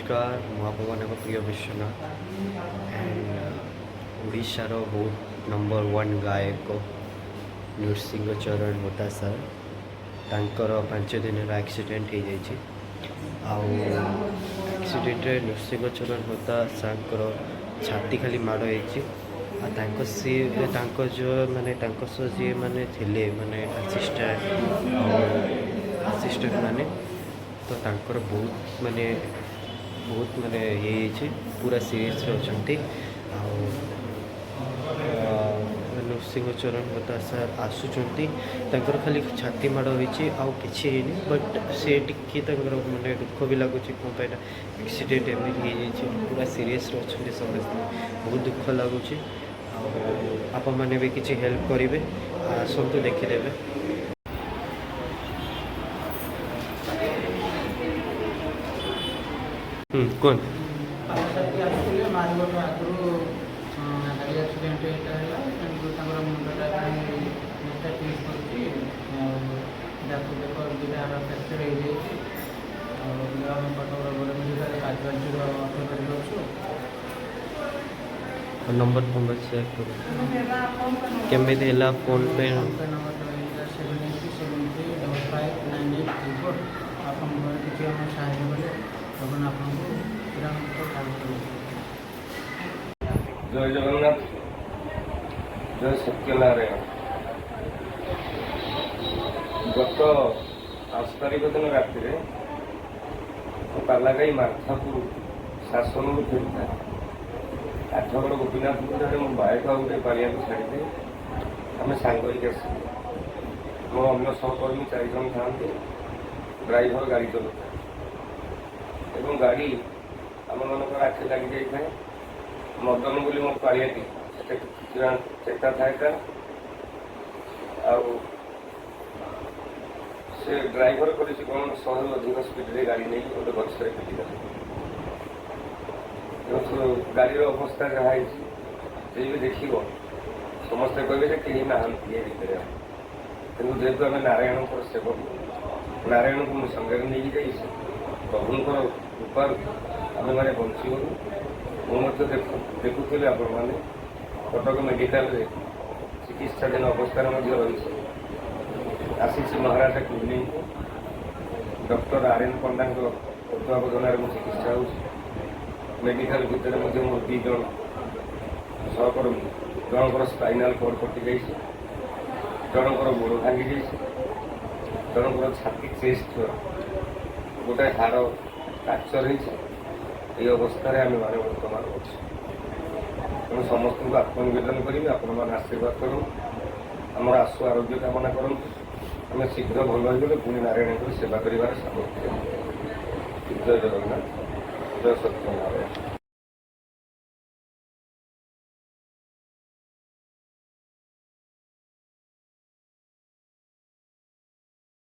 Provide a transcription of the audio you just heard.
नमस्कार महाप्रभु प्रिय विश्वनाथ एंड ओडिशार बहुत नंबर वन गायक नृसिंह चरण होता सर तांकर 5 दिन एक्सीडेंट हो एक्सीडेंट नृसिंह चरण होता सर छाती खाली माड़ हो सी जो माने जी माने थिले माने असिस्टेंट माने तो तांकर बहुत माने ये पूरा सीरीज अच्छा नृसिंह चरण होता सर आसुँच खाली छाती माड़ होती बट से माने दुख भी लगुच कौन एक्सीडेंट एमती पूरा सीरीयस अच्छा समझते बहुत दुख लगुच आप मैंने भी किसी हेल्प करेंगे आसतु देखीदेवे कौन नंबर नंबर चेक करो केमी फोन पे जय जगन्नाथ जय सत्यनारायण गत 5 तारीख दिन राति पालागाई मार्थापुर शासन फेरता 8गड़ गोपीनाथपुर मो बाइक आ गए पालिया को छाड़ीदे आम सांग आस मो अन्य सहकर्मी 4 जन था ड्राइवर गाड़ी चलता एवं गाड़ी आम मान आखि लगी जाए मदन बोली मो पालियाटी चेता था से ड्राइवर कर कौन 100 अधिक स्पीड रे गाड़ी नहीं गोटे गचर पिटिदेला गाड़ी अवस्था जहाँ जी भी देख समस्ते कहे कहीं ना भितर कि जेहतु आम नारायण सेवक नारायण को मुझे संगे नहीं जाइए प्रभुंर कृपा आम मैंने बंचीगलु मुझे देखुली आपण मैंने कटक मेडिकल चिकित्साधीन अवस्था रही आशीष महाराजा क्लिनिक डॉक्टर आर.एन. पंडा तत्वावधान में चिकित्सा हो मेडिकल भितर मोर 2 जन सहकर्मी जनकर स्पाइनाल कॉर्ड कटि जाइए जनकर गोड़ भांगी जाइए जनकर छाती चेस्ट गोटे हाड़ फ्राक्चर ये अवस्था आम मैंने बर्तमान अच्छे तेणु समस्त को आत्मनिवेदन करी आपण मैंने आशीर्वाद करूँ आमर आशु आरोग्य कामना करूँ आम शीघ्र भल होगले पुणी नारायण सेवा कर सामर्थ्य जय जगन्नाथ जय सत्यनारायण।